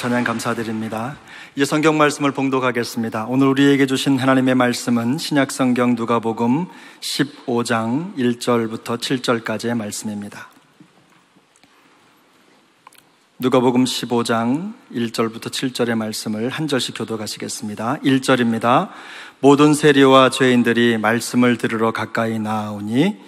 찬양 감사드립니다. 이제 성경 말씀을 봉독하겠습니다. 오늘 우리에게 주신 하나님의 말씀은 신약성경 누가복음 15장 1절부터 7절까지의 말씀입니다. 누가복음 15장 1절부터 7절의 말씀을 한 절씩 교독하시겠습니다. 1절입니다. 모든 세리와 죄인들이 말씀을 들으러 가까이 나아오니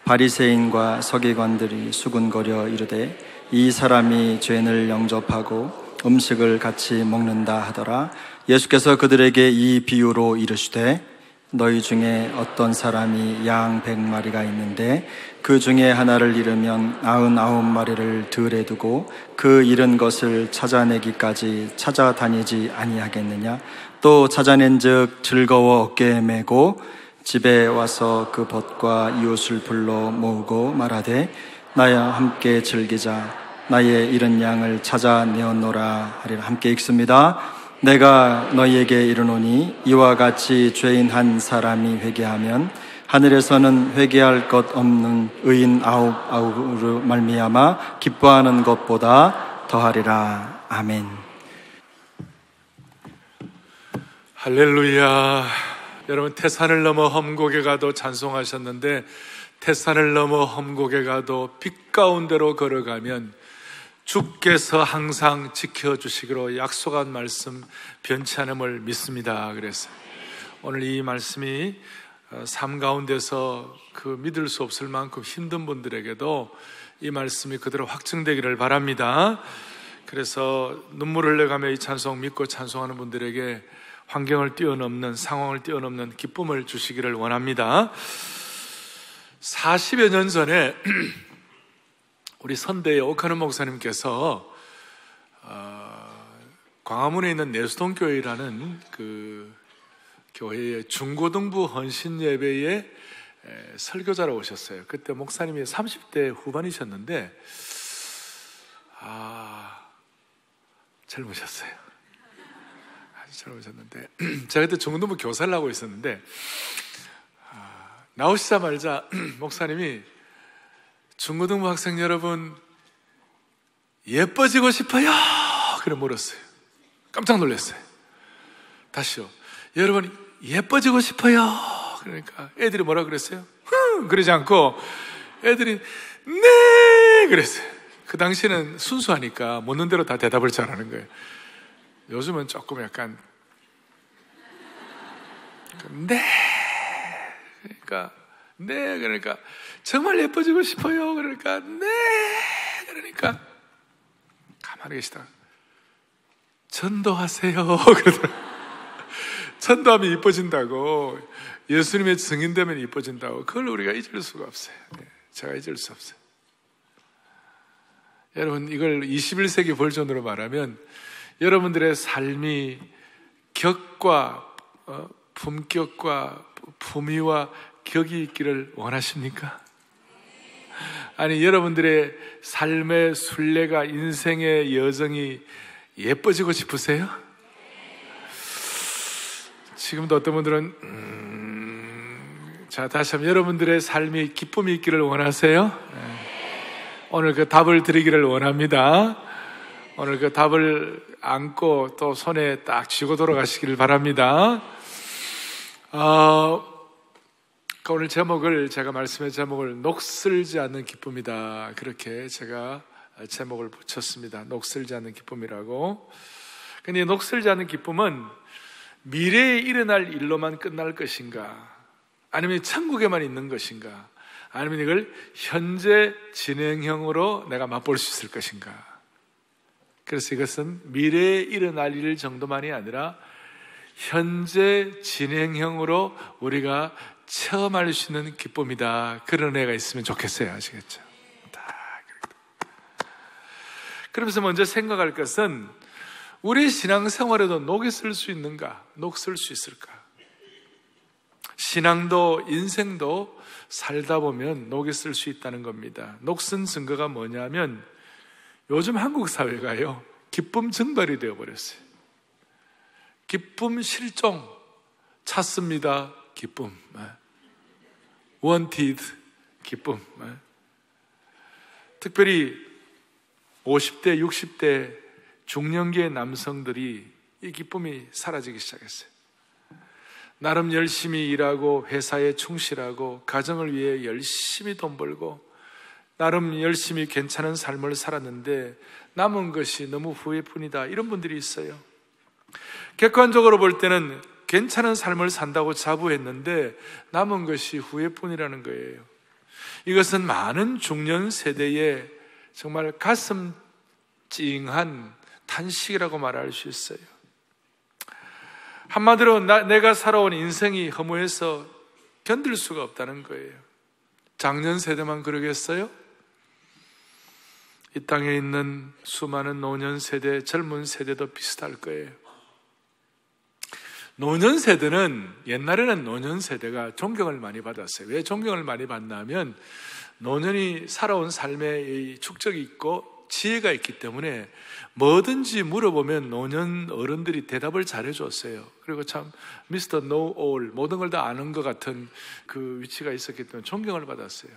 바리새인과 서기관들이 수군거려 이르되 이 사람이 죄인을 영접하고 음식을 같이 먹는다 하더라. 예수께서 그들에게 이 비유로 이르시되 너희 중에 어떤 사람이 양 100마리가 있는데 그 중에 하나를 잃으면 99마리를 들에 두고 그 잃은 것을 찾아내기까지 찾아다니지 아니하겠느냐. 또 찾아낸즉 즐거워 어깨에 메고 집에 와서 그 벗과 이웃을 불러 모으고 말하되 나와 함께 즐기자. 나의 잃은 양을 찾아내었노라 하리라. 함께 읽습니다. 내가 너희에게 이르노니 이와 같이 죄인 한 사람이 회개하면 하늘에서는 회개할 것 없는 의인 아홉으로 말미암아 기뻐하는 것보다 더하리라. 아멘. 할렐루야. 여러분, 태산을 넘어 험곡에 가도 찬송하셨는데, 태산을 넘어 험곡에 가도 빛 가운데로 걸어가면 주께서 항상 지켜주시기로 약속한 말씀 변치 않음을 믿습니다. 그래서 오늘 이 말씀이 삶 가운데서 그 믿을 수 없을 만큼 힘든 분들에게도 이 말씀이 그대로 확증되기를 바랍니다. 그래서 눈물을 흘려가며 이 찬송 믿고 찬송하는 분들에게 환경을 뛰어넘는, 상황을 뛰어넘는 기쁨을 주시기를 원합니다. 40여 년 전에 우리 선대의 오카노 목사님께서 광화문에 있는 내수동교회라는 그 교회의 중고등부 헌신 예배에 설교자로 오셨어요. 그때 목사님이 30대 후반이셨는데 젊으셨어요. 아주 젊으셨는데 제가 그때 중고등부 교사를 하고 있었는데 나오시자마자 목사님이 중고등부 학생 여러분 예뻐지고 싶어요? 그래 물었어요. 깜짝 놀랐어요. 다시요. 여러분 예뻐지고 싶어요? 그러니까 애들이 뭐라 그랬어요? 그러지 않고 애들이 네 그랬어요. 그 당시에는 순수하니까 묻는 대로 다 대답을 잘하는 거예요. 요즘은 조금 약간 네 그러니까 네 그러니까 정말 예뻐지고 싶어요. 그러니까 네 그러니까 가만히 계시다가 전도하세요 그러더라고요. 전도하면 이뻐진다고, 예수님의 증인되면 이뻐진다고. 그걸 우리가 잊을 수가 없어요. 제가 잊을 수 없어요. 여러분, 이걸 21세기 버전으로 말하면 여러분들의 삶이 격과 품격과 품위와 격이 있기를 원하십니까? 아니, 여러분들의 삶의 순례가, 인생의 여정이 예뻐지고 싶으세요? 지금도 어떤 분들은 자, 다시 한번 여러분들의 삶이 기쁨이 있기를 원하세요? 오늘 그 답을 드리기를 원합니다. 오늘 그 답을 안고 또 손에 딱 쥐고 돌아가시기를 바랍니다. 오늘 제가 말씀의 제목을 녹슬지 않는 기쁨이다, 그렇게 제가 제목을 붙였습니다. 녹슬지 않는 기쁨이라고. 근데 녹슬지 않는 기쁨은 미래에 일어날 일로만 끝날 것인가, 아니면 천국에만 있는 것인가, 아니면 이걸 현재 진행형으로 내가 맛볼 수 있을 것인가. 그래서 이것은 미래에 일어날 일 정도만이 아니라 현재 진행형으로 우리가 체험할 수 있는 기쁨이다. 그런 애가 있으면 좋겠어요. 아시겠죠? 그러면서 먼저 생각할 것은 우리 신앙생활에도 녹이 쓸 수 있는가? 녹슬 수 있을까? 신앙도 인생도 살다 보면 녹이 쓸 수 있다는 겁니다. 녹슨 증거가 뭐냐면 요즘 한국 사회가요, 기쁨 증발이 되어버렸어요. 기쁨 실종, 찾습니다. 기쁨. wanted, 기쁨. 특별히 50대, 60대 중년기의 남성들이 이 기쁨이 사라지기 시작했어요. 나름 열심히 일하고 회사에 충실하고 가정을 위해 열심히 돈 벌고 나름 열심히 괜찮은 삶을 살았는데 남은 것이 너무 후회뿐이다, 이런 분들이 있어요. 객관적으로 볼 때는 괜찮은 삶을 산다고 자부했는데 남은 것이 후회뿐이라는 거예요. 이것은 많은 중년 세대의 정말 가슴 찡한 탄식이라고 말할 수 있어요. 한마디로 내가 살아온 인생이 허무해서 견딜 수가 없다는 거예요. 장년 세대만 그러겠어요? 이 땅에 있는 수많은 노년 세대, 젊은 세대도 비슷할 거예요. 노년 세대는, 옛날에는 노년 세대가 존경을 많이 받았어요. 왜 존경을 많이 받냐면 노년이 살아온 삶에 축적이 있고 지혜가 있기 때문에 뭐든지 물어보면 노년 어른들이 대답을 잘해줬어요. 그리고 참 미스터 노 올, 모든 걸 다 아는 것 같은 그 위치가 있었기 때문에 존경을 받았어요.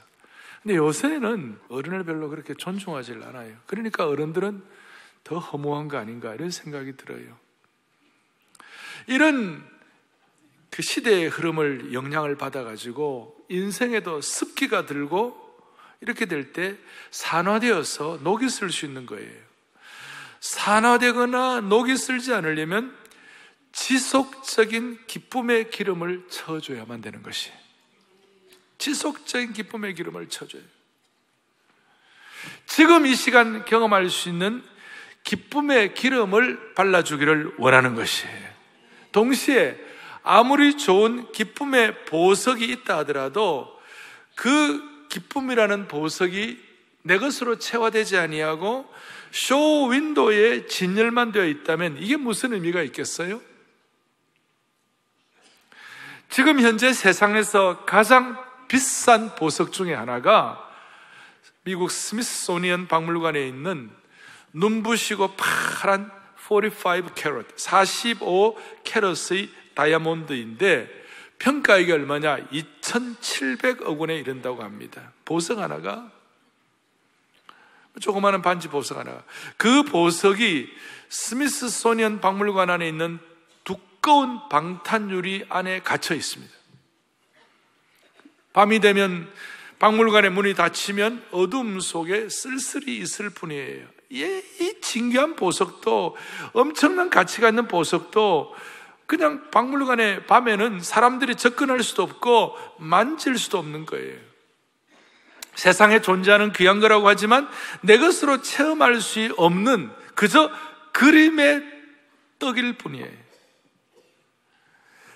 근데 요새는 어른을 별로 그렇게 존중하지 않아요. 그러니까 어른들은 더 허무한 거 아닌가, 이런 생각이 들어요. 이런 그 시대의 흐름을 영향을 받아가지고 인생에도 습기가 들고 이렇게 될 때 산화되어서 녹이 슬 수 있는 거예요. 산화되거나 녹이 슬지 않으려면 지속적인 기쁨의 기름을 쳐줘야만 되는 것이, 지속적인 기쁨의 기름을 쳐줘요. 지금 이 시간 경험할 수 있는 기쁨의 기름을 발라주기를 원하는 것이에요. 동시에 아무리 좋은 기쁨의 보석이 있다 하더라도 그 기쁨이라는 보석이 내 것으로 체화되지 아니하고 쇼 윈도우에 진열만 되어 있다면 이게 무슨 의미가 있겠어요? 지금 현재 세상에서 가장 비싼 보석 중에 하나가 미국 스미소니언 박물관에 있는 눈부시고 파란 45 캐럿의 다이아몬드인데 평가액이 얼마냐? 2,700억 원에 이른다고 합니다. 보석 하나가, 조그마한 반지 보석 하나가. 그 보석이 스미소니언 박물관 안에 있는 두꺼운 방탄유리 안에 갇혀 있습니다. 밤이 되면 박물관의 문이 닫히면 어둠 속에 쓸쓸히 있을 뿐이에요. 이 진귀한 보석도, 엄청난 가치가 있는 보석도 그냥 박물관에 밤에는 사람들이 접근할 수도 없고 만질 수도 없는 거예요. 세상에 존재하는 귀한 거라고 하지만 내 것으로 체험할 수 없는 그저 그림의 떡일 뿐이에요.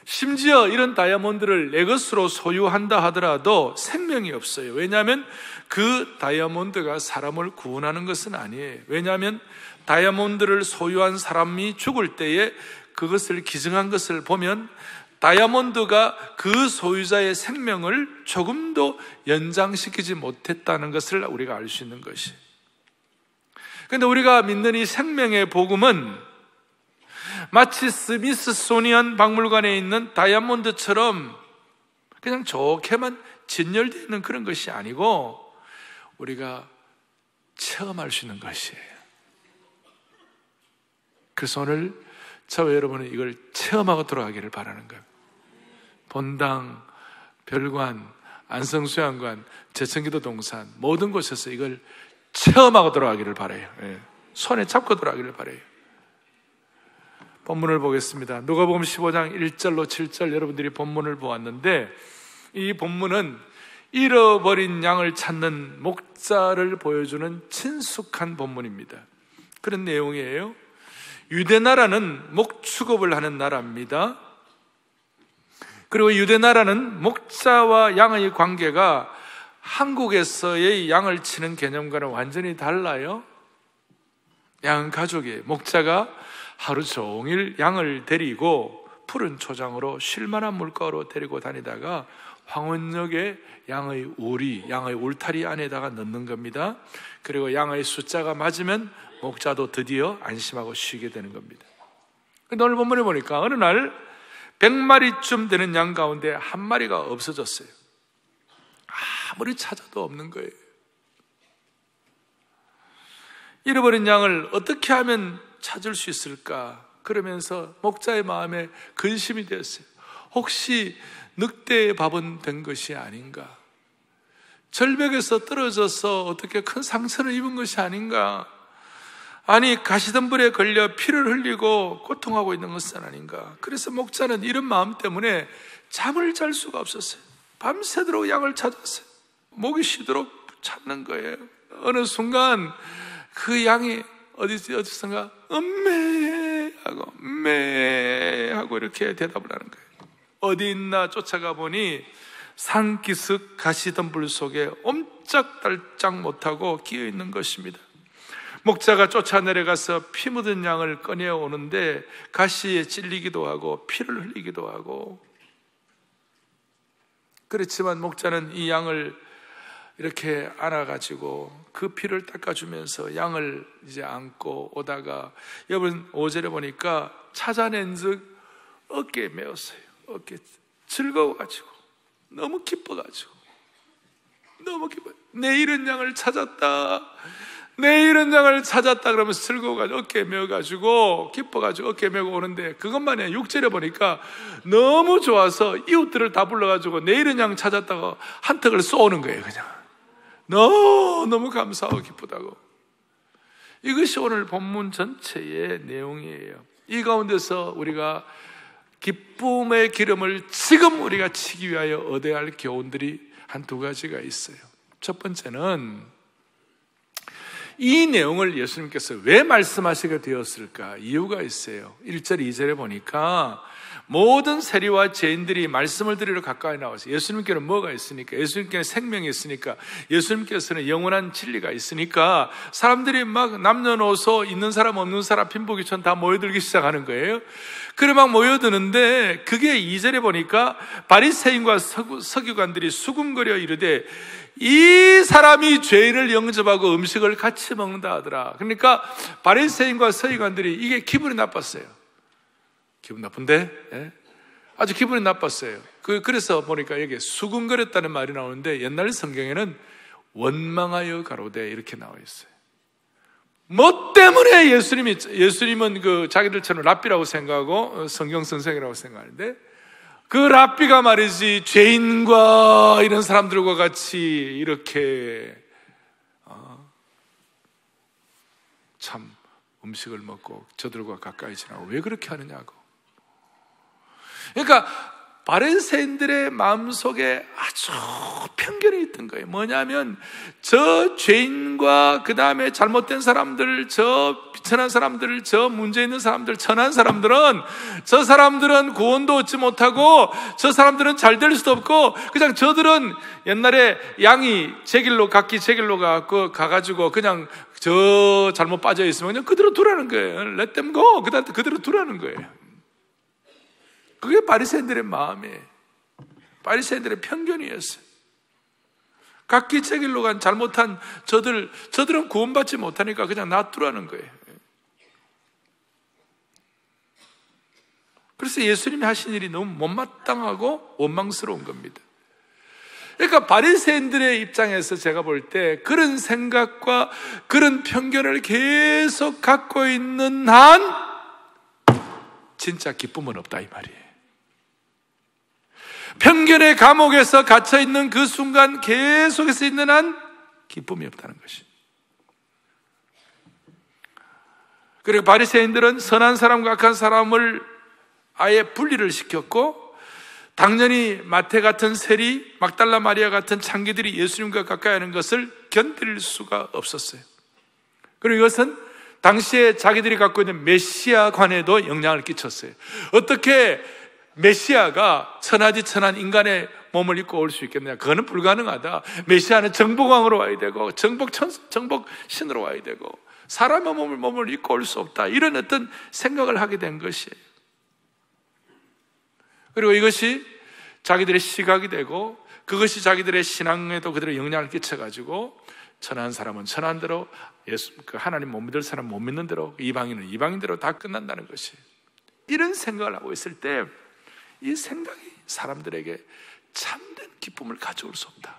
심지어 이런 다이아몬드를 내 것으로 소유한다 하더라도 생명이 없어요. 왜냐하면 그 다이아몬드가 사람을 구원하는 것은 아니에요. 왜냐하면 다이아몬드를 소유한 사람이 죽을 때에 그것을 기증한 것을 보면 다이아몬드가 그 소유자의 생명을 조금도 연장시키지 못했다는 것을 우리가 알 수 있는 것이. 그런데 우리가 믿는 이 생명의 복음은 마치 스미소니언 박물관에 있는 다이아몬드처럼 그냥 좋게만 진열되어 있는 그런 것이 아니고 우리가 체험할 수 있는 것이에요. 그래서 오늘 저와 여러분은 이걸 체험하고 돌아가기를 바라는 거예요. 본당, 별관, 안성수양관, 제천기도 동산 모든 곳에서 이걸 체험하고 돌아가기를 바라요. 손에 잡고 돌아가기를 바라요. 본문을 보겠습니다. 누가복음 15장 1절로 7절 여러분들이 본문을 보았는데 이 본문은 잃어버린 양을 찾는 목자를 보여주는 친숙한 본문입니다. 그런 내용이에요. 유대나라는 목축업을 하는 나라입니다. 그리고 유대나라는 목자와 양의 관계가 한국에서의 양을 치는 개념과는 완전히 달라요. 양은 가족이에요. 목자가 하루 종일 양을 데리고 푸른 초장으로 쉴만한 물가로 데리고 다니다가 황혼역에 양의 우리, 양의 울타리 안에다가 넣는 겁니다. 그리고 양의 숫자가 맞으면 목자도 드디어 안심하고 쉬게 되는 겁니다. 오늘 본문에 보니까 어느 날 100마리쯤 되는 양 가운데 한 마리가 없어졌어요. 아무리 찾아도 없는 거예요. 잃어버린 양을 어떻게 하면 찾을 수 있을까? 그러면서 목자의 마음에 근심이 되었어요. 혹시 늑대의 밥은 된 것이 아닌가? 절벽에서 떨어져서 어떻게 큰 상처를 입은 것이 아닌가? 아니, 가시덤불에 걸려 피를 흘리고 고통하고 있는 것은 아닌가? 그래서 목자는 이런 마음 때문에 잠을 잘 수가 없었어요. 밤새도록 양을 찾았어요. 목이 쉬도록 찾는 거예요. 어느 순간 그 양이 어디선가 음메하고 음메하고 이렇게 대답을 하는 거예요. 어디 있나 쫓아가 보니 산기슭 가시덤불 속에 옴짝달짝 못하고 끼어 있는 것입니다. 목자가 쫓아 내려가서 피 묻은 양을 꺼내오는데 가시에 찔리기도 하고 피를 흘리기도 하고, 그렇지만 목자는 이 양을 이렇게 안아가지고 그 피를 닦아주면서 양을 이제 안고 오다가 여러분 5절에 보니까 찾아낸 즉 어깨에 메었어요. 어깨에 즐거워가지고 너무 기뻐가지고 너무 기뻐요. 내 잃은 양을 찾았다, 내 잃은 양을 찾았다 그러면서 즐거워가지고 어깨에 메어가지고 기뻐가지고 어깨에 메고 오는데, 그것만이 아니라 6절에 보니까 너무 좋아서 이웃들을 다 불러가지고 내 잃은 양 찾았다고 한턱을 쏘는 거예요. 그냥 너무 감사하고 기쁘다고. 이것이 오늘 본문 전체의 내용이에요. 이 가운데서 우리가 기쁨의 기름을 지금 우리가 치기 위하여 얻어야 할 교훈들이 한 두 가지가 있어요. 첫 번째는 이 내용을 예수님께서 왜 말씀하시게 되었을까? 이유가 있어요. 1절, 2절에 보니까 모든 세리와 죄인들이 말씀을 들으러 가까이 나와서, 예수님께는 뭐가 있으니까? 예수님께는 생명이 있으니까, 예수님께서는 영원한 진리가 있으니까 사람들이 막 남녀노소 있는 사람 없는 사람 빈부귀천 다 모여들기 시작하는 거예요. 그래 막 모여드는데 그게 2절에 보니까 바리새인과 서기관들이 수군거려 이르되 이 사람이 죄인을 영접하고 음식을 같이 먹는다 하더라. 그러니까 바리새인과 서기관들이 이게 기분이 나빴어요. 기분 나쁜데? 예? 아주 기분이 나빴어요. 그래서 보니까 여기 수군거렸다는 말이 나오는데 옛날 성경에는 원망하여 가로되 이렇게 나와 있어요. 뭐 때문에 예수님은 그 자기들처럼 랍비라고 생각하고 성경 선생이라고 생각하는데, 그 랍비가 말이지 죄인과 이런 사람들과 같이 이렇게 참 음식을 먹고 저들과 가까이 지나고 왜 그렇게 하느냐고. 그러니까 바리새인들의 마음속에 아주 편견이 있던 거예요. 뭐냐면 저 죄인과 그 다음에 잘못된 사람들, 저 비천한 사람들, 저 문제 있는 사람들, 천한 사람들은, 저 사람들은 구원도 얻지 못하고 저 사람들은 잘 될 수도 없고, 그냥 저들은 옛날에 양이 제 길로 각기 제 길로 가가지고 그냥 저 잘못 빠져 있으면 그냥 그대로 두라는 거예요. Let them go. 그대로 두라는 거예요. 그게 바리새인들의 마음이에요. 바리새인들의 편견이었어요. 각기 제 길로 간 잘못한 저들은 구원받지 못하니까 그냥 놔두라는 거예요. 그래서 예수님이 하신 일이 너무 못마땅하고 원망스러운 겁니다. 그러니까 바리새인들의 입장에서 제가 볼 때 그런 생각과 그런 편견을 계속 갖고 있는 한 진짜 기쁨은 없다 이 말이에요. 편견의 감옥에서 갇혀있는 그 순간 계속해서 있는 한 기쁨이 없다는 것이. 그리고 바리새인들은 선한 사람과 악한 사람을 아예 분리를 시켰고, 당연히 마태 같은 세리, 막달라 마리아 같은 창기들이 예수님과 가까이 하는 것을 견딜 수가 없었어요. 그리고 이것은 당시에 자기들이 갖고 있는 메시아관에도 영향을 끼쳤어요. 어떻게 메시아가 천하지 천한 인간의 몸을 입고 올 수 있겠느냐? 그거는 불가능하다. 메시아는 정복왕으로 와야 되고 정복신으로 와야 되고 사람의 몸을 입고 올 수 없다. 이런 어떤 생각을 하게 된 것이에요. 그리고 이것이 자기들의 시각이 되고 그것이 자기들의 신앙에도 그대로 영향을 끼쳐가지고 천한 사람은 천한 대로, 하나님 못 믿을 사람 못 믿는 대로, 이방인은 이방인대로 다 끝난다는 것이. 이런 생각을 하고 있을 때 이 생각이 사람들에게 참된 기쁨을 가져올 수 없다.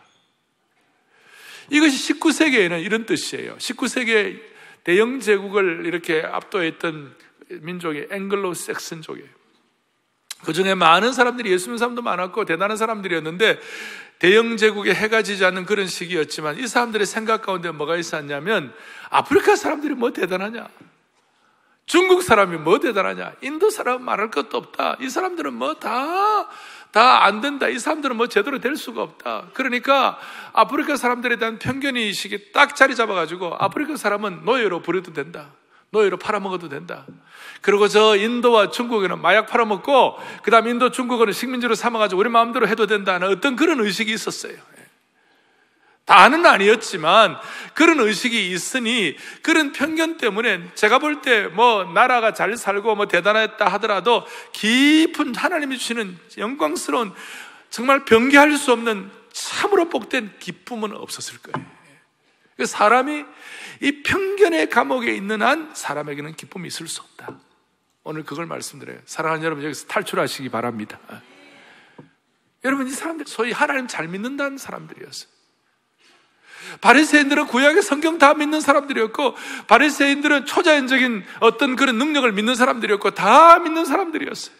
이것이 19세기에는 이런 뜻이에요. 19세기에 대영 제국을 이렇게 압도했던 민족이 앵글로 섹슨족이에요. 그 중에 많은 사람들이 예수 믿는 사람도 많았고 대단한 사람들이었는데 대영 제국에 해가 지지 않는 그런 시기였지만 이 사람들의 생각 가운데 뭐가 있었냐면 아프리카 사람들이 뭐 대단하냐? 중국 사람이 뭐 대단하냐? 인도 사람은 말할 것도 없다. 이 사람들은 뭐 다 안 된다. 이 사람들은 뭐 제대로 될 수가 없다. 그러니까 아프리카 사람들에 대한 편견의식이 딱 자리 잡아가지고 아프리카 사람은 노예로 부려도 된다. 노예로 팔아먹어도 된다. 그리고 저 인도와 중국에는 마약 팔아먹고 그 다음 인도 중국어는 식민지로 삼아가지고 우리 마음대로 해도 된다는 어떤 그런 의식이 있었어요. 다는 아니었지만 그런 의식이 있으니 그런 편견 때문에 제가 볼 때 뭐 나라가 잘 살고 뭐 대단했다 하더라도 깊은 하나님이 주시는 영광스러운 정말 변개할 수 없는 참으로 복된 기쁨은 없었을 거예요. 사람이 이 편견의 감옥에 있는 한 사람에게는 기쁨이 있을 수 없다. 오늘 그걸 말씀드려요. 사랑하는 여러분, 여기서 탈출하시기 바랍니다. 여러분, 이 사람들 소위 하나님 잘 믿는다는 사람들이었어요. 바리새인들은 구약의 성경 다 믿는 사람들이었고 바리새인들은 초자연적인 어떤 그런 능력을 믿는 사람들이었고 다 믿는 사람들이었어요.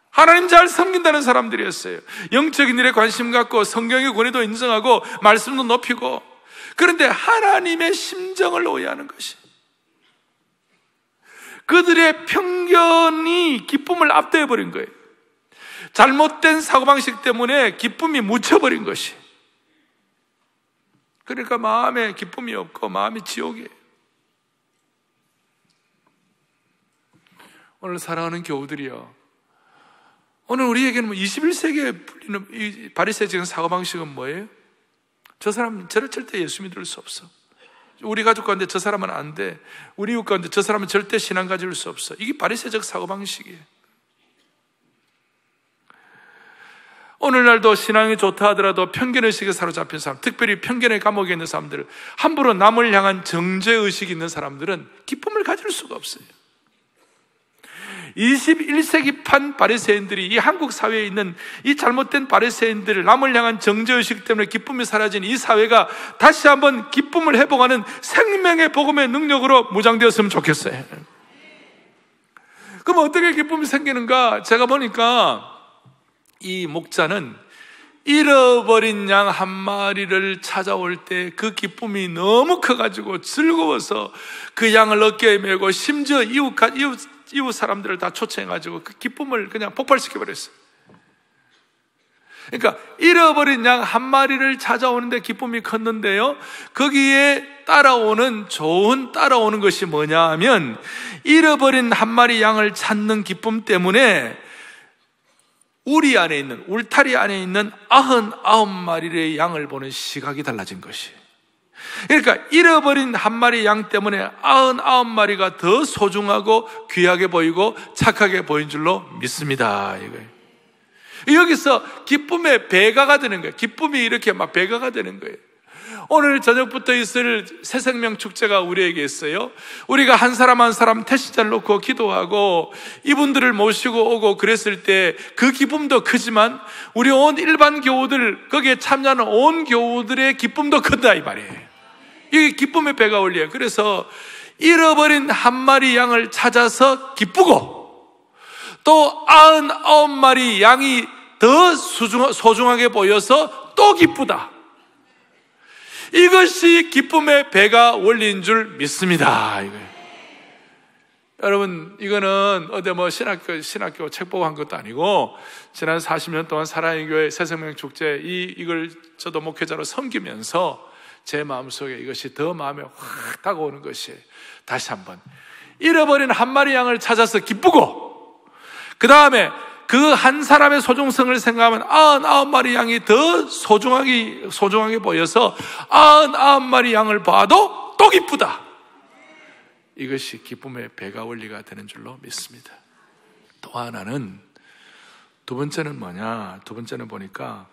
하나님 잘 섬긴다는 사람들이었어요. 영적인 일에 관심 갖고 성경의 권위도 인정하고 말씀도 높이고, 그런데 하나님의 심정을 오해하는 것이, 그들의 편견이 기쁨을 압도해버린 거예요. 잘못된 사고방식 때문에 기쁨이 묻혀버린 것이. 그러니까 마음에 기쁨이 없고 마음이 지옥이에요. 오늘 사랑하는 교우들이요, 오늘 우리에게는 21세기에 풀리는 이 바리새적인 사고방식은 뭐예요? 저 사람 저를 절대 예수 믿을 수 없어. 우리 가족 가운데 저 사람은 안 돼. 우리 이웃 가운데 저 사람은 절대 신앙 가질 수 없어. 이게 바리새적 사고방식이에요. 오늘날도 신앙이 좋다 하더라도 편견의식에 사로잡힌 사람, 특별히 편견의 감옥에 있는 사람들, 함부로 남을 향한 정죄의식이 있는 사람들은 기쁨을 가질 수가 없어요. 21세기판 바리새인들이 이 한국 사회에 있는 이 잘못된 바리새인들, 남을 향한 정죄의식 때문에 기쁨이 사라진 이 사회가 다시 한번 기쁨을 회복하는 생명의 복음의 능력으로 무장되었으면 좋겠어요. 그럼 어떻게 기쁨이 생기는가? 제가 보니까 이 목자는 잃어버린 양 한 마리를 찾아올 때 그 기쁨이 너무 커가지고 즐거워서 그 양을 어깨에 메고 심지어 이웃 사람들을 다 초청해가지고 그 기쁨을 그냥 폭발시켜버렸어요. 그러니까 잃어버린 양 한 마리를 찾아오는데 기쁨이 컸는데요, 거기에 따라오는 것이 뭐냐 하면, 잃어버린 한 마리 양을 찾는 기쁨 때문에 울타리 안에 있는 99마리의 양을 보는 시각이 달라진 것이. 그러니까 잃어버린 한 마리 양 때문에 99마리가 더 소중하고 귀하게 보이고 착하게 보인 줄로 믿습니다. 이거예요. 여기서 기쁨의 배가가 되는 거예요. 기쁨이 이렇게 막 배가가 되는 거예요. 오늘 저녁부터 있을 새생명 축제가 우리에게 있어요. 우리가 한 사람 한 사람 택시자를 놓고 기도하고 이분들을 모시고 오고 그랬을 때 그 기쁨도 크지만 우리 온 일반 교우들, 거기에 참여하는 온 교우들의 기쁨도 크다 이 말이에요. 이게 기쁨의 배가 올려요. 그래서 잃어버린 한 마리 양을 찾아서 기쁘고, 또 99마리 양이 더 소중하게 보여서 또 기쁘다. 이것이 기쁨의 배가 원리인 줄 믿습니다. 이거예요. 여러분, 이거는 어디 뭐 신학교 책 보고 한 것도 아니고, 지난 40년 동안 사랑의 교회 새생명 축제 이걸 저도 목회자로 섬기면서 제 마음속에 이것이 더 마음에 확 다가오는 것이, 다시 한번 잃어버린 한 마리 양을 찾아서 기쁘고, 그 다음에 그 한 사람의 소중성을 생각하면 99마리 양이 더 소중하게 보여서 99마리 양을 봐도 또 기쁘다. 이것이 기쁨의 배가 원리가 되는 줄로 믿습니다. 또 하나는, 두 번째는 뭐냐? 두 번째는 보니까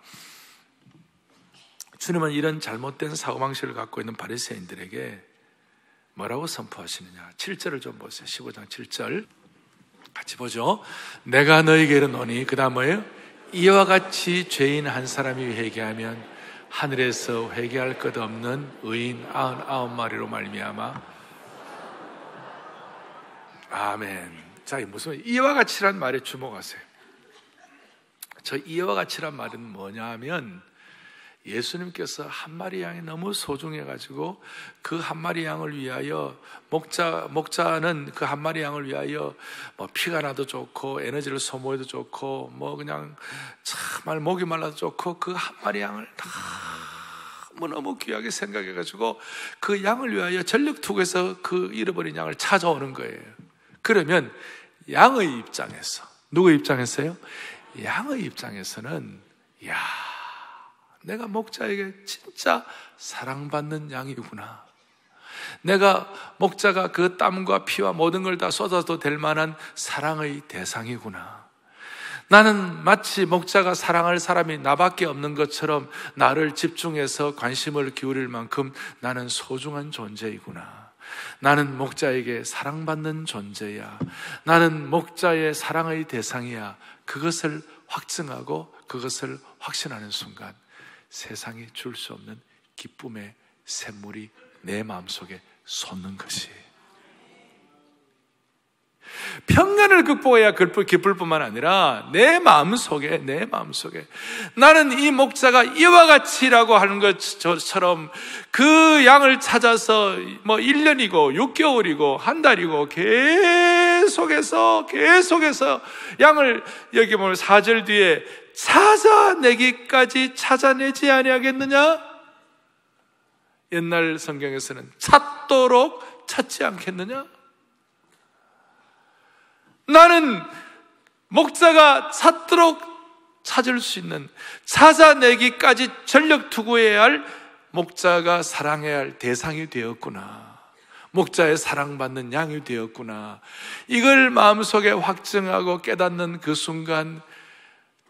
주님은 이런 잘못된 사고방식을 갖고 있는 바리새인들에게 뭐라고 선포하시느냐? 7절을 좀 보세요. 15장 7절 같이 보죠. 내가 너희에게 이르노니, 그 다음 뭐예요? 이와 같이 죄인 한 사람이 회개하면 하늘에서 회개할 것 없는 의인 99마리로 말미암아. 아멘. 자, 무슨 이와 같이란 말에 주목하세요. 저 이와 같이란 말은 뭐냐 하면, 예수님께서 한 마리 양이 너무 소중해가지고 그 한 마리 양을 위하여 목자는 그 한 마리 양을 위하여 뭐 피가 나도 좋고 에너지를 소모해도 좋고 뭐 그냥 정말 목이 말라도 좋고 그 한 마리 양을 너무 귀하게 생각해가지고 그 양을 위하여 전력 투구해서 그 잃어버린 양을 찾아오는 거예요. 그러면 양의 입장에서, 누구의 입장에서요? 양의 입장에서는 내가 목자에게 진짜 사랑받는 양이구나. 내가 목자가 그 땀과 피와 모든 걸 다 쏟아도 될 만한 사랑의 대상이구나. 나는 마치 목자가 사랑할 사람이 나밖에 없는 것처럼 나를 집중해서 관심을 기울일 만큼 나는 소중한 존재이구나. 나는 목자에게 사랑받는 존재야. 나는 목자의 사랑의 대상이야. 그것을 확증하고 그것을 확신하는 순간 세상이 줄 수 없는 기쁨의 샘물이 내 마음속에 솟는 것이. 평간을 극복해야 기쁠 뿐만 아니라 내 마음속에 나는 이 목자가 이와 같이라고 하는 것처럼 그 양을 찾아서 1년이고 6개월이고 한 달이고 계속해서 양을, 여기 보면 4절 뒤에 찾아내기까지 찾아내지 아니하겠느냐? 옛날 성경에서는 찾도록 찾지 않겠느냐? 나는 목자가 찾도록 찾을 수 있는, 찾아내기까지 전력 투구해야 할 목자가 사랑해야 할 대상이 되었구나. 목자의 사랑받는 양이 되었구나. 이걸 마음속에 확증하고 깨닫는 그 순간,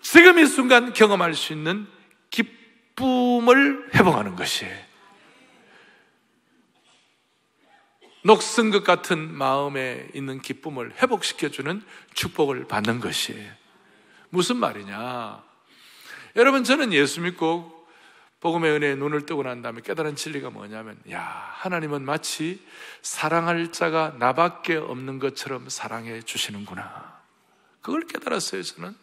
지금 이 순간 경험할 수 있는 기쁨을 회복하는 것이에요. 녹슨 것 같은 마음에 있는 기쁨을 회복시켜주는 축복을 받는 것이에요. 무슨 말이냐? 여러분, 저는 예수 믿고 복음의 은혜에 눈을 뜨고 난 다음에 깨달은 진리가 뭐냐면, 하나님은 마치 사랑할 자가 나밖에 없는 것처럼 사랑해 주시는구나. 그걸 깨달았어요, 저는.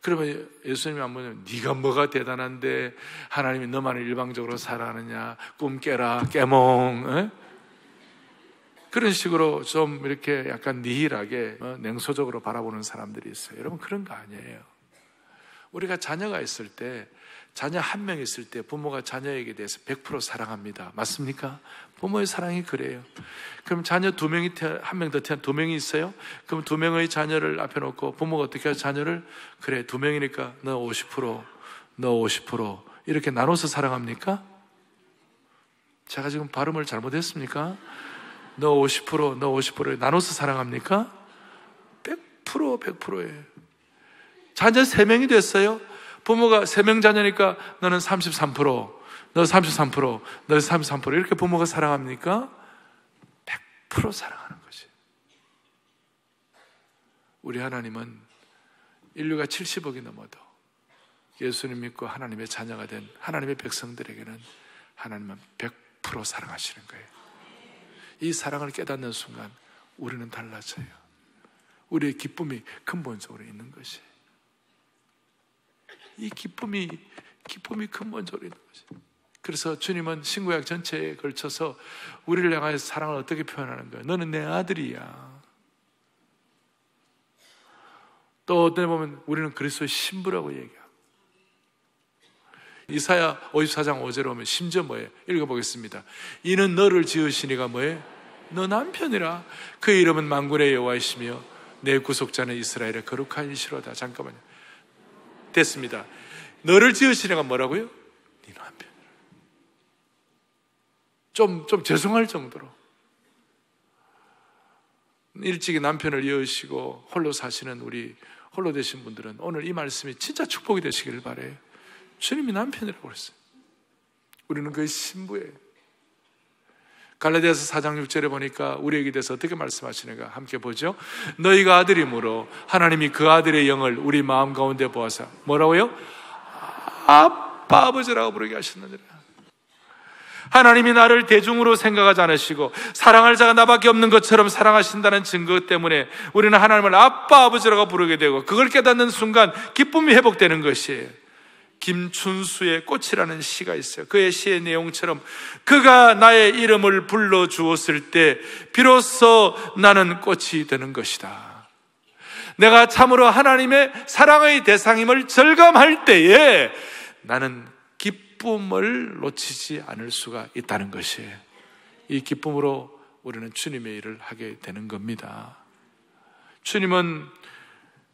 그러면 예수님이 한번, 네가 뭐가 대단한데 하나님이 너만을 일방적으로 사랑하느냐, 꿈 깨라, 깨몽, 그런 식으로 좀 이렇게 약간 니힐하게 냉소적으로 바라보는 사람들이 있어요. 여러분, 그런 거 아니에요. 우리가 자녀가 있을 때, 자녀 한 명 있을 때 부모가 자녀에게 대해서 100% 사랑합니다. 맞습니까? 부모의 사랑이 그래요. 그럼 자녀 한 명 더 태어난 2명이 있어요? 그럼 2명의 자녀를 앞에 놓고 부모가 어떻게 해요? 자녀를, 그래 2명이니까 너 50%, 너 50% 이렇게 나눠서 사랑합니까? 제가 지금 발음을 잘못했습니까? 너 50%, 너 50% 나눠서 사랑합니까? 100%예요. 자녀 3명이 됐어요. 부모가 3명 자녀니까 너는 33%, 너 33%, 너 33% 이렇게 부모가 사랑합니까? 100% 사랑하는 것이. 우리 하나님은 인류가 70억이 넘어도 예수님 믿고 하나님의 자녀가 된 하나님의 백성들에게는 하나님은 100% 사랑하시는 거예요. 이 사랑을 깨닫는 순간 우리는 달라져요. 우리의 기쁨이 근본적으로 있는 것이. 이 기쁨이 근본적으로 있는 거지. 그래서 주님은 신구약 전체에 걸쳐서 우리를 향하여서 사랑을 어떻게 표현하는 거예요? 너는 내 아들이야. 또 어떤 데 보면 우리는 그리스도의 신부라고 얘기하고, 이사야 54장 5절에 오면 심지어 뭐예요? 읽어보겠습니다. 이는 너를 지으시니가 뭐예요? 너 남편이라. 그의 이름은 만군의 여호와이시며 내 구속자는 이스라엘의 거룩한 이시로다. 잠깐만요. 됐습니다. 너를 지으시니가 뭐라고요? 네 남편이라. 좀 죄송할 정도로 일찍이 남편을 이으시고 홀로 사시는 우리 홀로 되신 분들은 오늘 이 말씀이 진짜 축복이 되시길 바라요. 주님이 남편이라고 그랬어요. 우리는 그의 신부예요. 갈라디아서 4장 6절에 보니까 우리에게 대해서 어떻게 말씀하시는가 함께 보죠. 너희가 아들이므로 하나님이 그 아들의 영을 우리 마음 가운데 보아서 뭐라고요? 아빠 아버지라고 부르게 하셨느니라. 하나님이 나를 대중으로 생각하지 않으시고 사랑할 자가 나밖에 없는 것처럼 사랑하신다는 증거 때문에 우리는 하나님을 아빠 아버지라고 부르게 되고, 그걸 깨닫는 순간 기쁨이 회복되는 것이에요. 김춘수의 꽃이라는 시가 있어요. 그의 시의 내용처럼 그가 나의 이름을 불러주었을 때 비로소 나는 꽃이 되는 것이다. 내가 참으로 하나님의 사랑의 대상임을 절감할 때에 나는 기쁨을 놓치지 않을 수가 있다는 것이에요. 이 기쁨으로 우리는 주님의 일을 하게 되는 겁니다. 주님은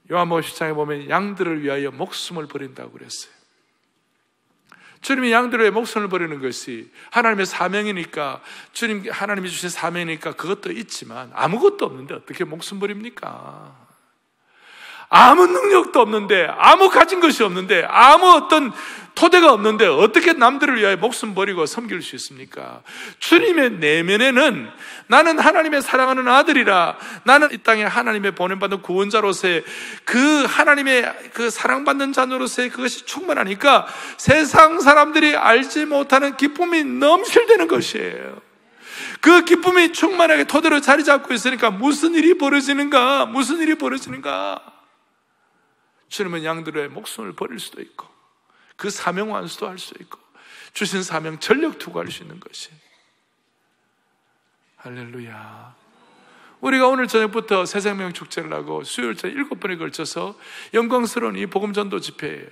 요한복음 10장에 보면 양들을 위하여 목숨을 버린다고 그랬어요. 주님이 양들을 위해 목숨을 버리는 것이 하나님의 사명이니까, 주님 하나님이 주신 사명이니까 그것도 있지만 아무것도 없는데 어떻게 목숨 버립니까? 아무 능력도 없는데, 아무 가진 것이 없는데, 아무 어떤 토대가 없는데 어떻게 남들을 위하여 목숨 버리고 섬길 수 있습니까? 주님의 내면에는 나는 하나님의 사랑하는 아들이라, 나는 이 땅에 하나님의 보냄받은 구원자로서의 그 하나님의 그 사랑받는 자녀로서의 그것이 충만하니까 세상 사람들이 알지 못하는 기쁨이 넘실대는 것이에요. 그 기쁨이 충만하게 토대로 자리 잡고 있으니까 무슨 일이 벌어지는가? 무슨 일이 벌어지는가? 주님은 양들의 목숨을 버릴 수도 있고 그 사명 완수도 할 수 있고 주신 사명 전력 투구할 수 있는 것이. 할렐루야. 우리가 오늘 저녁부터 새생명 축제를 하고 수요일째 7번에 걸쳐서 영광스러운 이 복음전도 집회예요.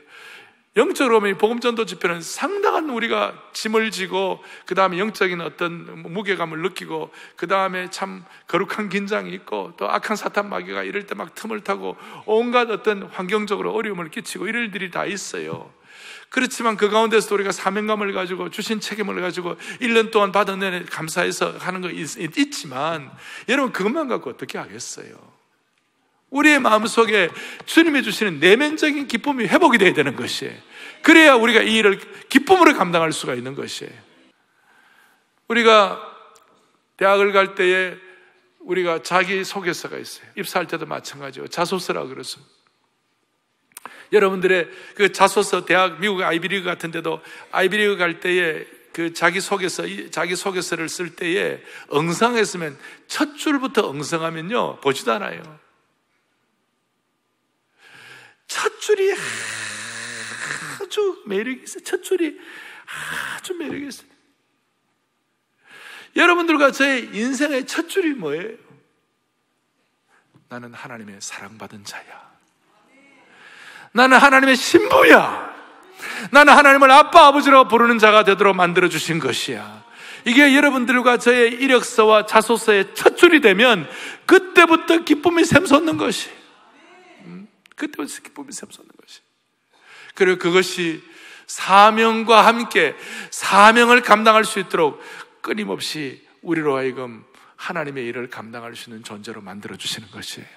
영적으로 보면 이 복음전도 집회는 상당한 우리가 짐을 지고 그 다음에 영적인 어떤 무게감을 느끼고 그 다음에 참 거룩한 긴장이 있고 또 악한 사탄 마귀가 이럴 때 막 틈을 타고 온갖 어떤 환경적으로 어려움을 끼치고 이럴 일이 다 있어요. 그렇지만 그 가운데서 우리가 사명감을 가지고 주신 책임을 가지고 1년 동안 받은 은혜 감사해서 하는 거 있지만 여러분 그것만 갖고 어떻게 하겠어요? 우리의 마음속에 주님이 주시는 내면적인 기쁨이 회복이 되어야 되는 것이에요. 그래야 우리가 이 일을 기쁨으로 감당할 수가 있는 것이에요. 우리가 대학을 갈 때에 우리가 자기소개서가 있어요. 입사할 때도 마찬가지고 자소서라고 그러죠. 여러분들의 그 자소서, 대학, 미국 아이비리그 같은 데도 아이비리그 갈 때에 그 자기소개서를 쓸 때에 엉성했으면 첫 줄부터 엉성하면요 보지도 않아요. 첫 줄이 아주 매력이 있어요. 첫 줄이 아주 매력이 있어요. 여러분들과 저의 인생의 첫 줄이 뭐예요? 나는 하나님의 사랑받은 자야. 나는 하나님의 신부야. 나는 하나님을 아빠 아버지라고 부르는 자가 되도록 만들어주신 것이야. 이게 여러분들과 저의 이력서와 자소서의 첫 줄이 되면 그때부터 기쁨이 샘솟는 것이에요. 그때부터 기쁨이 샘솟는 것이. 그리고 그것이 사명과 함께 사명을 감당할 수 있도록 끊임없이 우리로 하여금 하나님의 일을 감당할 수 있는 존재로 만들어주시는 것이에요.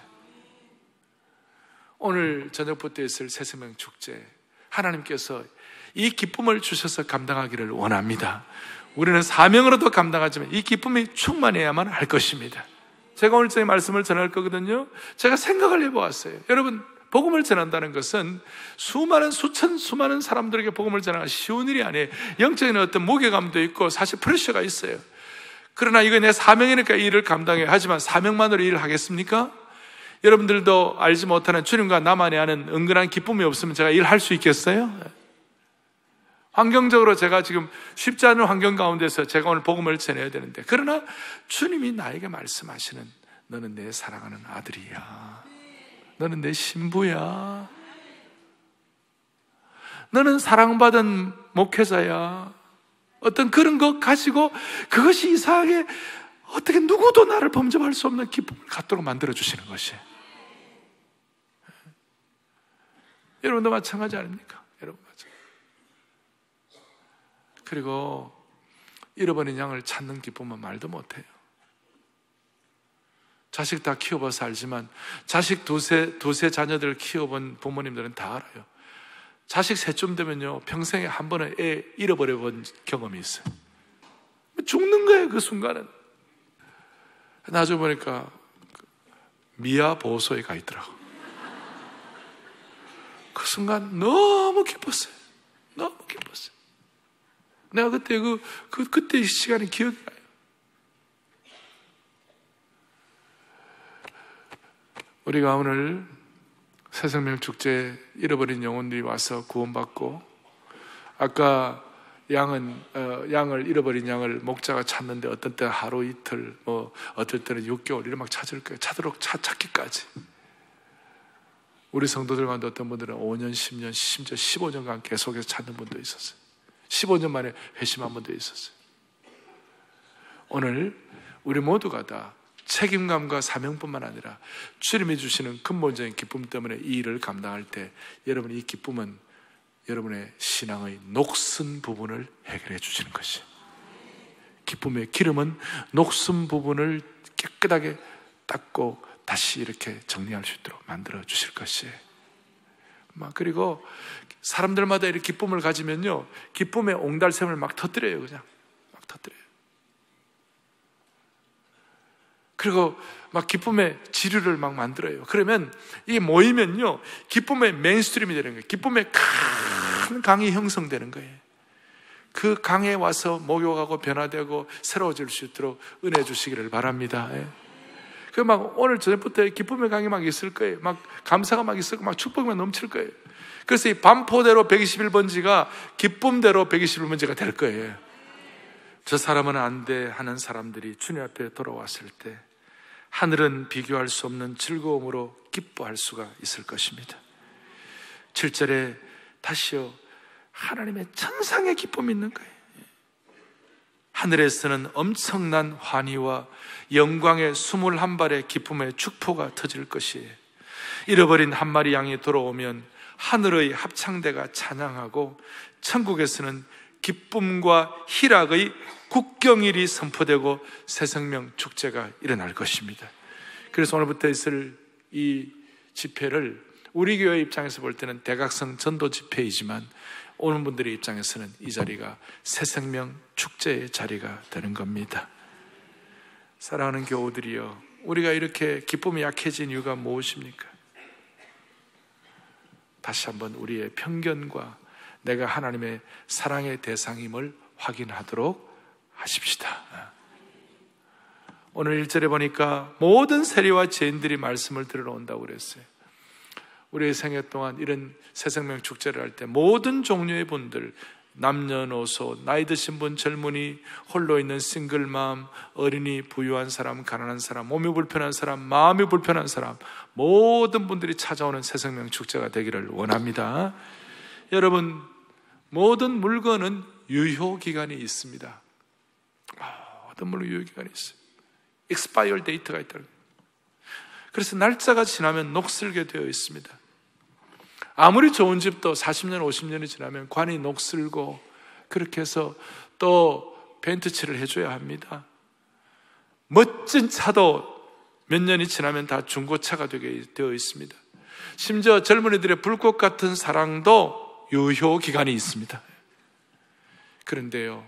오늘 저녁부터 있을 새생명 축제, 하나님께서 이 기쁨을 주셔서 감당하기를 원합니다. 우리는 사명으로도 감당하지만 이 기쁨이 충만해야만 할 것입니다. 제가 오늘 저희 말씀을 전할 거거든요. 제가 생각을 해보았어요. 여러분, 복음을 전한다는 것은 수많은 사람들에게 복음을 전하는 쉬운 일이 아니에요. 영적인 어떤 무게감도 있고 사실 프레셔가 있어요. 그러나 이거 내 사명이니까 이 일을 감당해요. 하지만 사명만으로 일을 하겠습니까? 여러분들도 알지 못하는 주님과 나만이 아는 은근한 기쁨이 없으면 제가 일할 수 있겠어요? 환경적으로 제가 지금 쉽지 않은 환경 가운데서 제가 오늘 복음을 전해야 되는데, 그러나 주님이 나에게 말씀하시는 너는 내 사랑하는 아들이야. 너는 내 신부야. 너는 사랑받은 목회자야. 어떤 그런 것 가지고 그것이 이상하게 어떻게 누구도 나를 범접할 수 없는 기쁨을 갖도록 만들어주시는 것이에요. 여러분도 마찬가지 아닙니까? 여러분 마찬가지. 그리고 잃어버린 양을 찾는 기쁨은 말도 못해요. 자식 다 키워봐서 알지만 자식 두세 자녀들 키워본 부모님들은 다 알아요. 자식 셋쯤 되면요 평생에 한 번은 애 잃어버려 본 경험이 있어요. 죽는 거예요. 그 순간은. 나중에 보니까 미아 보호소에 가 있더라고. 그 순간 너무 기뻤어요. 너무 기뻤어요. 내가 그때 그때 시간이 기억이 나요. 우리가 오늘 새생명 축제에 잃어버린 영혼들이 와서 구원받고, 아까 양을 잃어버린 양을 목자가 찾는데 어떤 때는 하루 이틀, 어떨 때는 6개월 이렇게 막 찾을 거예요. 찾기까지. 우리 성도들 가운데 어떤 분들은 5년, 10년, 심지어 15년간 계속해서 찾는 분도 있었어요. 15년 만에 회심한 분도 있었어요. 오늘 우리 모두가 다 책임감과 사명뿐만 아니라 주님이 주시는 근본적인 기쁨 때문에 이 일을 감당할 때, 여러분 이 기쁨은 여러분의 신앙의 녹슨 부분을 해결해 주시는 것이, 기쁨의 기름은 녹슨 부분을 깨끗하게 닦고 다시 이렇게 정리할 수 있도록 만들어 주실 것이에요. 그리고 사람들마다 이렇게 기쁨을 가지면요, 기쁨의 옹달샘을 막 터뜨려요. 그냥 막 터뜨려요. 그리고 막 기쁨의 지류를 막 만들어요. 그러면 이게 모이면요, 기쁨의 메인스트림이 되는 거예요. 기쁨의 큰 강이 형성되는 거예요. 그 강에 와서 목욕하고 변화되고 새로워질 수 있도록 은혜 주시기를 바랍니다. 그 막 오늘 저녁부터 기쁨의 강이 막 있을 거예요. 막 감사가 막 있을 거예요. 막 축복이 넘칠 거예요. 그래서 이 반포대로 121번지가 기쁨대로 121번지가 될 거예요. 저 사람은 안 돼 하는 사람들이 주님 앞에 돌아왔을 때 하늘은 비교할 수 없는 즐거움으로 기뻐할 수가 있을 것입니다. 7절에 다시요, 하나님의 천상의 기쁨이 있는 거예요. 하늘에서는 엄청난 환희와 영광의 21발의 기쁨의 축포가 터질 것이에요. 잃어버린 한 마리 양이 돌아오면 하늘의 합창대가 찬양하고, 천국에서는 기쁨과 희락의 국경일이 선포되고 새생명 축제가 일어날 것입니다. 그래서 오늘부터 있을 이 집회를 우리 교회 입장에서 볼 때는 대각성 전도 집회이지만, 오는 분들의 입장에서는 이 자리가 새생명 축제의 자리가 되는 겁니다. 사랑하는 교우들이여, 우리가 이렇게 기쁨이 약해진 이유가 무엇입니까? 다시 한번 우리의 편견과 내가 하나님의 사랑의 대상임을 확인하도록 하십시다. 오늘 1절에 보니까 모든 세리와 죄인들이 말씀을 들으러 온다고 그랬어요. 우리의 생애 동안 이런 새생명 축제를 할 때 모든 종류의 분들, 남녀노소, 나이 드신 분, 젊은이, 홀로 있는 싱글맘, 어린이, 부유한 사람, 가난한 사람, 몸이 불편한 사람, 마음이 불편한 사람, 모든 분들이 찾아오는 새생명 축제가 되기를 원합니다. 여러분, 모든 물건은 유효기간이 있습니다. 모든 물건 유효기간이 있어요. expire date가 있다는 거예요. 그래서 날짜가 지나면 녹슬게 되어 있습니다. 아무리 좋은 집도 40년, 50년이 지나면 관이 녹슬고, 그렇게 해서 또 벤트칠을 해줘야 합니다. 멋진 차도 몇 년이 지나면 다 중고차가 되게 되어 있습니다. 심지어 젊은이들의 불꽃 같은 사랑도 유효기간이 있습니다. 그런데요,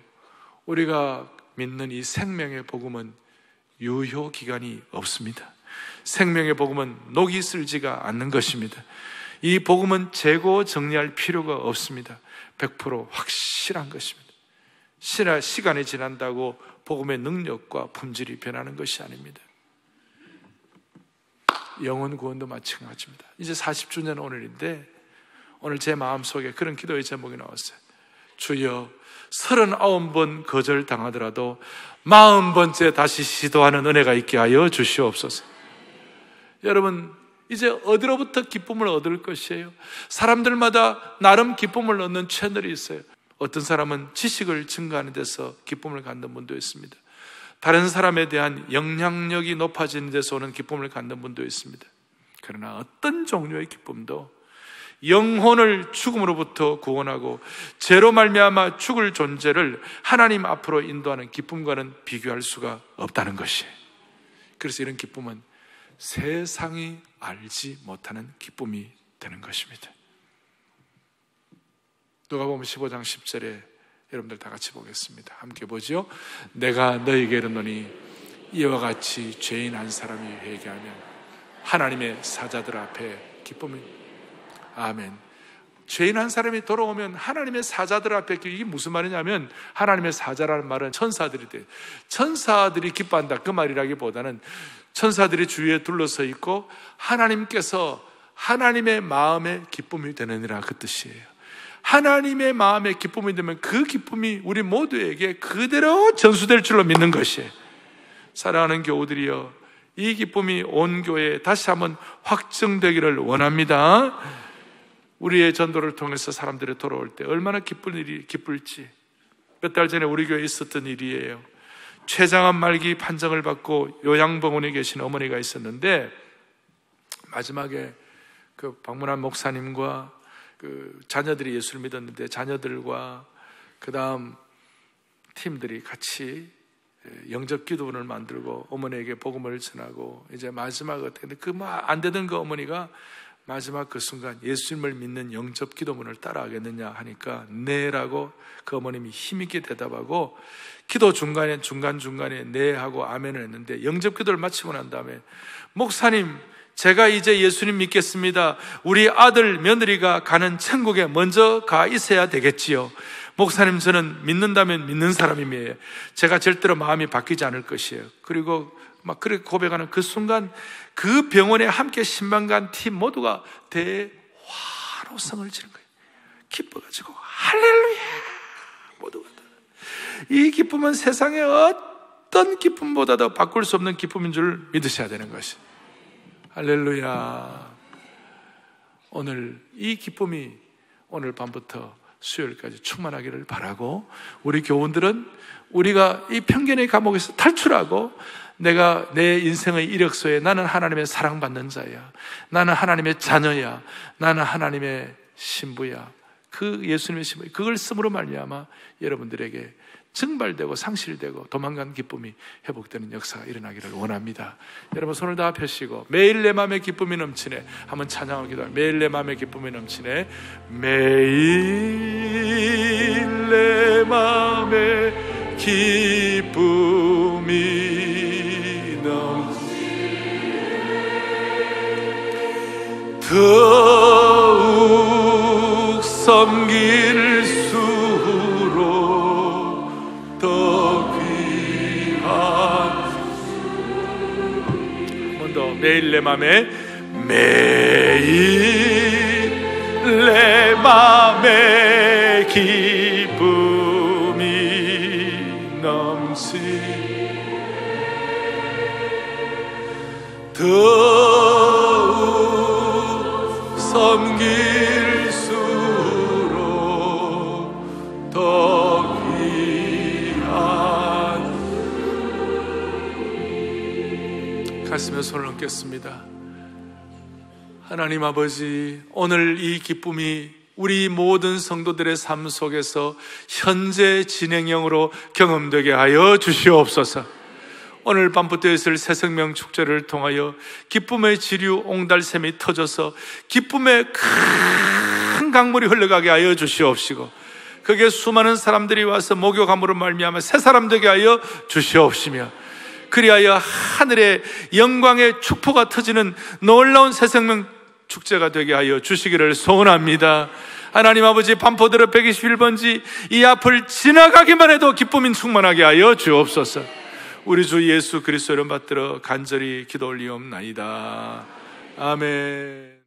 우리가 믿는 이 생명의 복음은 유효기간이 없습니다. 생명의 복음은 녹이 슬지가 않는 것입니다. 이 복음은 재고 정리할 필요가 없습니다. 100% 확실한 것입니다. 시간이 지난다고 복음의 능력과 품질이 변하는 것이 아닙니다. 영혼 구원도 마찬가지입니다. 이제 40주년 오늘인데, 오늘 제 마음속에 그런 기도의 제목이 나왔어요. 주여, 39번 거절당하더라도 40번째 다시 시도하는 은혜가 있게 하여 주시옵소서. 여러분, 이제 어디로부터 기쁨을 얻을 것이에요? 사람들마다 나름 기쁨을 얻는 채널이 있어요. 어떤 사람은 지식을 증가하는 데서 기쁨을 갖는 분도 있습니다. 다른 사람에 대한 영향력이 높아지는 데서 오는 기쁨을 갖는 분도 있습니다. 그러나 어떤 종류의 기쁨도 영혼을 죽음으로부터 구원하고 죄로 말미암아 죽을 존재를 하나님 앞으로 인도하는 기쁨과는 비교할 수가 없다는 것이에요. 그래서 이런 기쁨은 세상이 알지 못하는 기쁨이 되는 것입니다. 누가복음 15장 10절에 여러분들 다 같이 보겠습니다. 함께 보죠. 내가 너희에게 이르노니 이와 같이 죄인 한 사람이 회개하면 하나님의 사자들 앞에 기쁨이. 아멘. 죄인 한 사람이 돌아오면 하나님의 사자들 앞에, 이게 무슨 말이냐면 하나님의 사자라는 말은 천사들이 돼요. 천사들이 기뻐한다 그 말이라기보다는 천사들이 주위에 둘러서 있고 하나님께서 하나님의 마음의 기쁨이 되느니라 그 뜻이에요. 하나님의 마음의 기쁨이 되면 그 기쁨이 우리 모두에게 그대로 전수될 줄로 믿는 것이에요. 사랑하는 교우들이여, 이 기쁨이 온 교회에 다시 한번 확증되기를 원합니다. 우리의 전도를 통해서 사람들이 돌아올 때 얼마나 기쁠지. 몇 달 전에 우리 교회에 있었던 일이에요. 췌장암 말기 판정을 받고 요양병원에 계신 어머니가 있었는데, 마지막에 그 박문환 목사님과 그 자녀들이 예수를 믿었는데 자녀들과 그 다음 팀들이 같이 영접 기도원을 만들고 어머니에게 복음을 전하고 이제 마지막 어떻게 그 안 되던 그 어머니가 마지막 그 순간 예수님을 믿는 영접 기도문을 따라하겠느냐 하니까 네라고 그 어머님이 힘있게 대답하고 기도 중간중간에 네 하고 아멘을 했는데, 영접 기도를 마치고 난 다음에 목사님, 제가 이제 예수님 믿겠습니다. 우리 아들 며느리가 가는 천국에 먼저 가 있어야 되겠지요. 목사님, 저는 믿는다면 믿는 사람이에요. 제가 절대로 마음이 바뀌지 않을 것이에요. 그리고 막 그렇게 고백하는 그 순간 그 병원에 함께 신방간 팀 모두가 대환호성을 지른 거예요. 기뻐가지고 할렐루야 모두가. 이 기쁨은 세상의 어떤 기쁨보다도 바꿀 수 없는 기쁨인 줄 믿으셔야 되는 것이에요. 할렐루야. 오늘 이 기쁨이 오늘 밤부터 수요일까지 충만하기를 바라고, 우리 교원들은 우리가 이 편견의 감옥에서 탈출하고 내가 내 인생의 이력서에 나는 하나님의 사랑받는 자야, 나는 하나님의 자녀야, 나는 하나님의 신부야, 그 예수님의 신부, 그걸 쓰므로 말미암아 여러분들에게 증발되고 상실되고 도망간 기쁨이 회복되는 역사가 일어나기를 원합니다. 여러분 손을 다 펴시고 매일 내 마음에 기쁨이 넘치네 한번 찬양하기도 합니다. 매일 내 마음에 기쁨이 넘치네. 매일 내 마음에 기쁨이 넘치네. 더욱 섬길 수로 더 귀한. 한 번 더. 매일 내 맘에, 매일 내 맘에 기쁨이 넘치네. 더욱 섬길 수로 더 가슴에 손을 얹겠습니다. 하나님 아버지, 오늘 이 기쁨이 우리 모든 성도들의 삶 속에서 현재 진행형으로 경험되게 하여 주시옵소서. 오늘 밤부터 있을 새생명 축제를 통하여 기쁨의 지류 옹달샘이 터져서 기쁨의 큰 강물이 흘러가게 하여 주시옵시고, 거기에 수많은 사람들이 와서 목욕함으로 말미암아 새 사람 되게 하여 주시옵시며, 그리하여 하늘의 영광의 축포가 터지는 놀라운 새생명 축제가 되게 하여 주시기를 소원합니다. 하나님 아버지, 반포대로 121번지 이 앞을 지나가기만 해도 기쁨이 충만하게 하여 주옵소서. 우리 주 예수 그리스도 이름 받들어 간절히 기도 올리옵나이다. 아멘.